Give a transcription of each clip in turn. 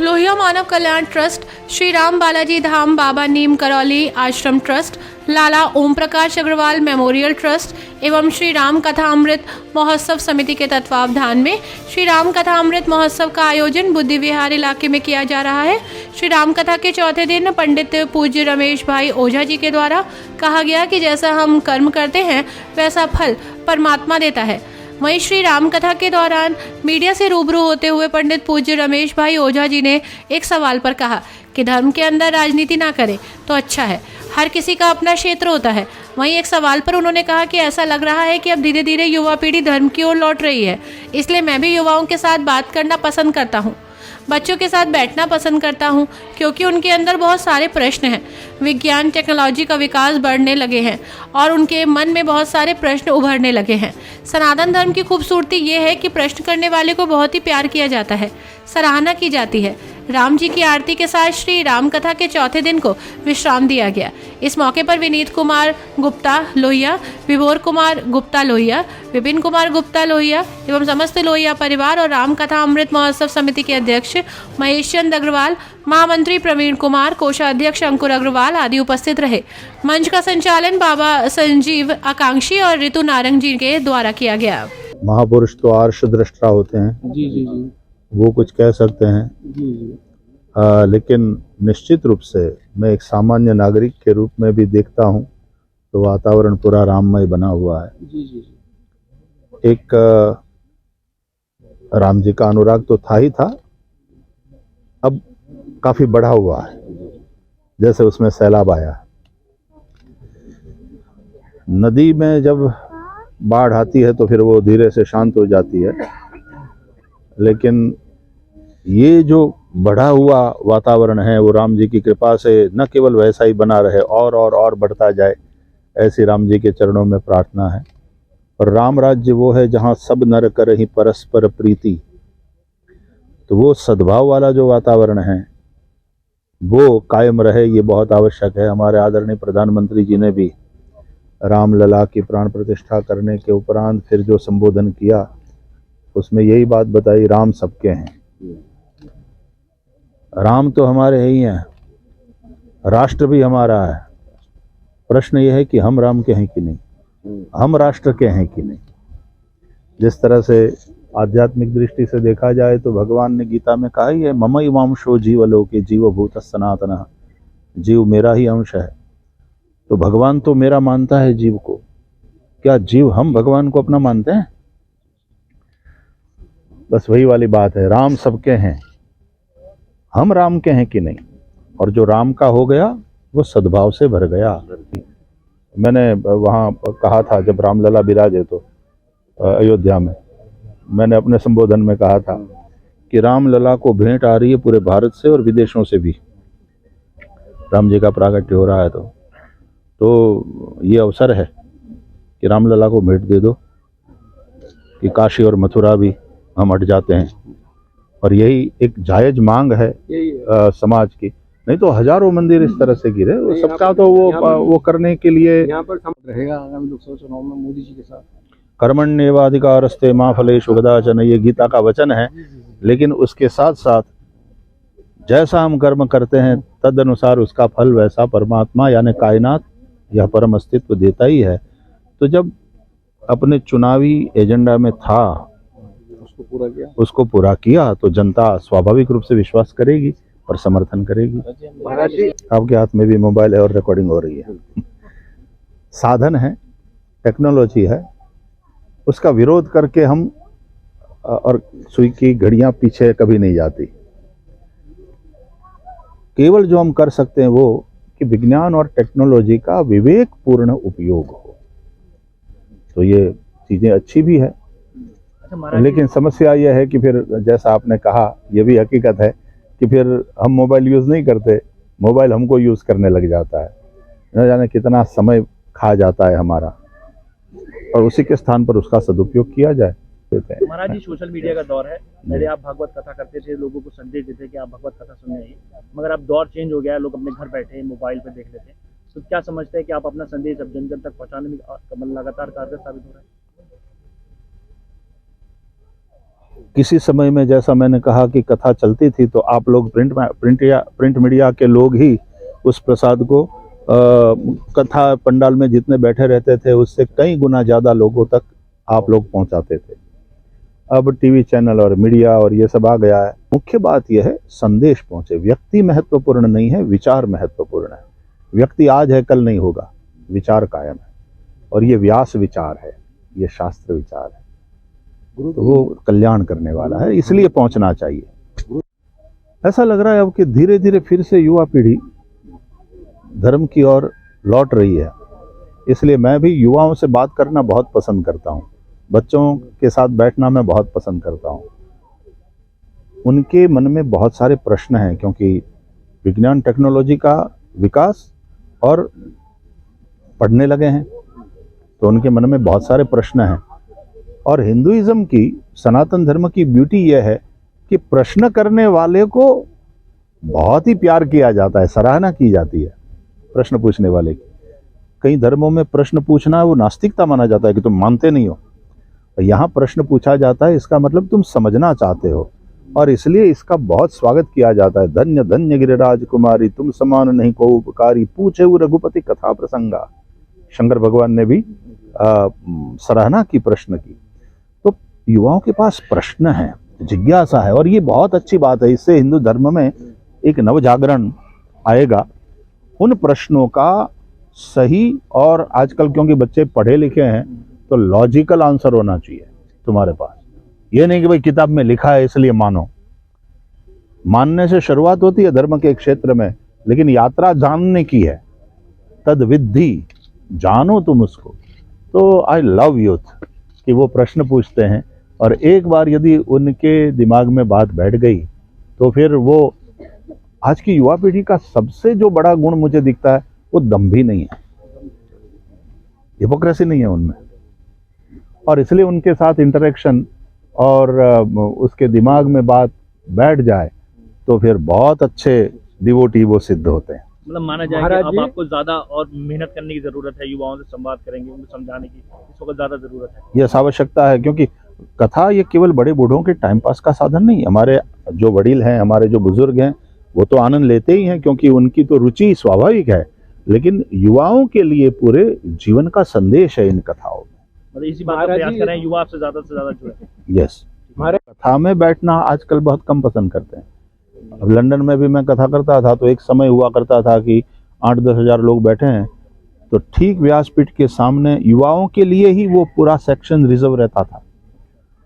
लोहिया मानव कल्याण trust, Shri Ram Balaji Dham बाबा नीम करौली आश्रम trust, लाला Om Prakash Agarwal memorial trust एवं श्री राम कथा अमृत महोत्सव समिति के तत्वावधान में श्री राम कथा अमृत महोत्सव का आयोजन बुद्धि विहार इलाके में किया जा रहा है। श्री राम कथा के चौथे दिन पंडित पूज्य रमेश भाई ओझा जी के द्वारा कहा गया कि जैसा हम कर्म करते हैं वैसा फल परमात्मा देता है। वहीं श्री राम कथा के दौरान मीडिया से रूबरू होते हुए पंडित पूज्य रमेश भाई ओझा जी ने एक सवाल पर कहा कि धर्म के अंदर राजनीति ना करें तो अच्छा है, हर किसी का अपना क्षेत्र होता है। वहीं एक सवाल पर उन्होंने कहा कि ऐसा लग रहा है कि अब धीरे धीरे युवा पीढ़ी धर्म की ओर लौट रही है, इसलिए मैं भी युवाओं के साथ बात करना पसंद करता हूँ, बच्चों के साथ बैठना पसंद करता हूँ, क्योंकि उनके अंदर बहुत सारे प्रश्न हैं। विज्ञान टेक्नोलॉजी का विकास बढ़ने लगे हैं और उनके मन में बहुत सारे प्रश्न उभरने लगे हैं। सनातन धर्म की खूबसूरती ये है कि प्रश्न करने वाले को बहुत ही प्यार किया जाता है, सराहना की जाती है। राम जी की आरती के साथ श्री राम कथा के चौथे दिन को विश्राम दिया गया। इस मौके पर विनीत कुमार गुप्ता लोहिया, विभोर कुमार गुप्ता लोहिया, विपिन कुमार गुप्ता लोहिया एवं समस्त लोहिया परिवार और राम कथा अमृत महोत्सव समिति के अध्यक्ष महेश चंद अग्रवाल, महामंत्री प्रवीण कुमार, कोषाध्यक्ष अंकुर अग्रवाल आदि उपस्थित रहे। मंच का संचालन बाबा संजीव आकांक्षी और ऋतु नारंग जी के द्वारा किया गया। महापुरुष तो आर्ष दृष्टा होते हैं, जी जी जी, वो कुछ कह सकते हैं जी जी, लेकिन निश्चित रूप से मैं एक सामान्य नागरिक के रूप में भी देखता हूँ तो वातावरण पूरा राममय बना हुआ है। जी जी जी, एक राम जी का अनुराग तो था ही था, अब काफी बढ़ा हुआ है, जैसे उसमें सैलाब आया है। नदी में जब बाढ़ आती है तो फिर वो धीरे से शांत हो जाती है, लेकिन ये जो बढ़ा हुआ वातावरण है वो राम जी की कृपा से न केवल वैसा ही बना रहे और बढ़ता जाए, ऐसी राम जी के चरणों में प्रार्थना है। और राम राज्य वो है जहाँ सब नर करहि परस्पर प्रीति, तो वो सद्भाव वाला जो वातावरण है वो कायम रहे, ये बहुत आवश्यक है। हमारे आदरणीय प्रधानमंत्री जी ने भी रामलला की प्राण प्रतिष्ठा करने के उपरांत फिर जो संबोधन किया उसमें यही बात बताई, राम सबके हैं। राम तो हमारे ही हैं, राष्ट्र भी हमारा है। प्रश्न यह है कि हम राम के हैं कि नहीं, हम राष्ट्र के हैं कि नहीं। जिस तरह से आध्यात्मिक दृष्टि से देखा जाए तो भगवान ने गीता में कहा ही है, ममई वांशो जीवलोके जीवभूत सनातन, जीव मेरा ही अंश है। तो भगवान तो मेरा मानता है जीव को, क्या जीव हम भगवान को अपना मानते हैं? बस वही वाली बात है, राम सबके हैं, हम राम के हैं कि नहीं। और जो राम का हो गया वो सद्भाव से भर गया। मैंने वहाँ कहा था जब रामलला विराजे तो अयोध्या में, मैंने अपने संबोधन में कहा था कि रामलला को भेंट आ रही है पूरे भारत से और विदेशों से भी, राम जी का प्राकट्य हो रहा है तो ये अवसर है कि रामलला को भेंट दे दो कि काशी और मथुरा भी हम हट जाते हैं। और यही एक जायज मांग है समाज की, नहीं तो हजारों मंदिर इस तरह से गिरे, वो सबका तो वो करने के लिए यहाँ पर रहेगा आगामी लोकसभा चुनाव में मोदी जी के साथ। कर्मण्येवाधिकारस्ते मा फलेषु कदाचन, ये गीता का वचन है। लेकिन उसके साथ साथ जैसा हम कर्म करते हैं तद अनुसार उसका फल वैसा परमात्मा यानी कायनात यह परम अस्तित्व देता ही है। तो जब अपने चुनावी एजेंडा में था उसको पूरा किया तो जनता स्वाभाविक रूप से विश्वास करेगी और समर्थन करेगी। आपके हाथ में भी मोबाइल है और रिकॉर्डिंग हो रही है, साधन है, टेक्नोलॉजी है, उसका विरोध करके हम और सुई की घड़ियां पीछे कभी नहीं जाती। केवल जो हम कर सकते हैं वो कि विज्ञान और टेक्नोलॉजी का विवेकपूर्ण उपयोग हो, तो ये चीजें अच्छी भी है। लेकिन समस्या यह है कि फिर जैसा आपने कहा, यह भी हकीकत है कि फिर हम मोबाइल यूज़ नहीं करते, मोबाइल हमको यूज़ करने लग जाता है, न जाने कितना समय खा जाता है हमारा, और उसी के स्थान पर उसका सदुपयोग किया जाए। महाराज जी, सोशल मीडिया का दौर है, पहले आप भागवत कथा करते थे, लोगों को संदेश देते कि आप भगवत कथा सुनने आइए, मगर अब दौर चेंज हो गया है, लोग अपने घर बैठे मोबाइल पर देख लेते हैं। तो क्या समझते हैं कि आप अपना संदेश अब जन जन तक पहुंचाने में लगातार कारगर साबित हो रहा है? किसी समय में जैसा मैंने कहा कि कथा चलती थी तो आप लोग प्रिंट मीडिया के लोग ही उस प्रसाद को कथा पंडाल में जितने बैठे रहते थे उससे कई गुना ज़्यादा लोगों तक आप लोग पहुंचाते थे। अब टीवी चैनल और मीडिया और ये सब आ गया है। मुख्य बात यह है संदेश पहुंचे। व्यक्ति महत्वपूर्ण नहीं है, विचार महत्वपूर्ण है। व्यक्ति आज है कल नहीं होगा, विचार कायम है और ये व्यास विचार है, ये शास्त्र विचार है, तो वो कल्याण करने वाला है, इसलिए पहुंचना चाहिए। ऐसा लग रहा है अब कि धीरे धीरे फिर से युवा पीढ़ी धर्म की ओर लौट रही है, इसलिए मैं भी युवाओं से बात करना बहुत पसंद करता हूँ। बच्चों के साथ बैठना मैं बहुत पसंद करता हूँ। उनके मन में बहुत सारे प्रश्न हैं, क्योंकि विज्ञान टेक्नोलॉजी का विकास और पढ़ने लगे हैं तो उनके मन में बहुत सारे प्रश्न हैं। और हिंदुइज्म की, सनातन धर्म की ब्यूटी यह है कि प्रश्न करने वाले को बहुत ही प्यार किया जाता है, सराहना की जाती है प्रश्न पूछने वाले की। कई धर्मों में प्रश्न पूछना वो नास्तिकता माना जाता है कि तुम मानते नहीं हो। यहाँ प्रश्न पूछा जाता है, इसका मतलब तुम समझना चाहते हो और इसलिए इसका बहुत स्वागत किया जाता है। धन्य धन्य गिरिराज कुमारी, तुम समान नहीं को उपकारी, पूछे वो रघुपति कथा प्रसंगा। शंकर भगवान ने भी सराहना की प्रश्न की। तो युवाओं के पास प्रश्न है, जिज्ञासा है और ये बहुत अच्छी बात है। इससे हिंदू धर्म में एक नवजागरण आएगा। उन प्रश्नों का सही, और आजकल क्योंकि बच्चे पढ़े लिखे हैं तो लॉजिकल आंसर होना चाहिए तुम्हारे पास। ये नहीं कि भाई किताब में लिखा है इसलिए मानो। मानने से शुरुआत होती है धर्म के क्षेत्र में, लेकिन यात्रा जानने की है। तद विद्धि, जानो तुम उसको। तो आई लव यूथ कि वो प्रश्न पूछते हैं और एक बार यदि उनके दिमाग में बात बैठ गई तो फिर वो, आज की युवा पीढ़ी का सबसे जो बड़ा गुण मुझे दिखता है वो दंभी नहीं है, हिपोक्रेसी नहीं है उनमें। और इसलिए उनके साथ इंटरेक्शन और उसके दिमाग में बात बैठ जाए तो फिर बहुत अच्छे डिवोटी वो सिद्ध होते हैं। मतलब माना जाए कि अब आपको ज्यादा और मेहनत करने की जरूरत है, युवाओं से संवाद करेंगे, उनको समझाने की इस वक्त ज्यादा जरूरत है। यह आवश्यकता है, क्योंकि कथा ये केवल बड़े बूढ़ों के टाइम पास का साधन नहीं। हमारे जो वडील हैं, हमारे जो बुजुर्ग हैं, वो तो आनंद लेते ही हैं क्योंकि उनकी तो रुचि स्वाभाविक है, लेकिन युवाओं के लिए पूरे जीवन का संदेश है इन कथाओं में। मतलब इसी बात का प्रयास करें युवा आपसे ज्यादा जुड़े। यस, हमारे कथा में बैठना आजकल बहुत कम पसंद करते हैं। अब लंदन में भी मैं कथा करता था तो एक समय हुआ करता था कि 8-10 हज़ार लोग बैठे हैं तो ठीक व्यासपीठ के सामने युवाओं के लिए ही वो पूरा सेक्शन रिजर्व रहता था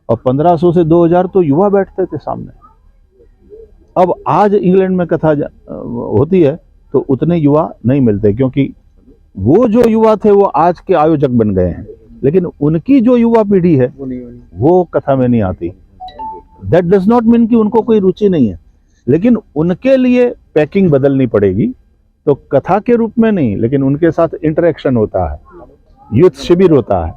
और 1500 से 2000 तो युवा बैठते थे सामने। अब आज इंग्लैंड में कथा होती है तो उतने युवा नहीं मिलते, क्योंकि वो जो युवा थे वो आज के आयोजक बन गए हैं, लेकिन उनकी जो युवा पीढ़ी है वो कथा में नहीं आती। दैट डज नॉट मीन कि उनको कोई रुचि नहीं है, लेकिन उनके लिए पैकिंग बदलनी पड़ेगी। तो कथा के रूप में नहीं, लेकिन उनके साथ इंटरेक्शन होता है, यूथ शिविर होता है।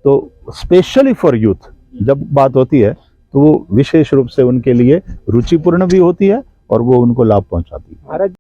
तो स्पेशली फॉर यूथ जब बात होती है तो वो विशेष रूप से उनके लिए रुचिपूर्ण भी होती है और वो उनको लाभ पहुंचाती है।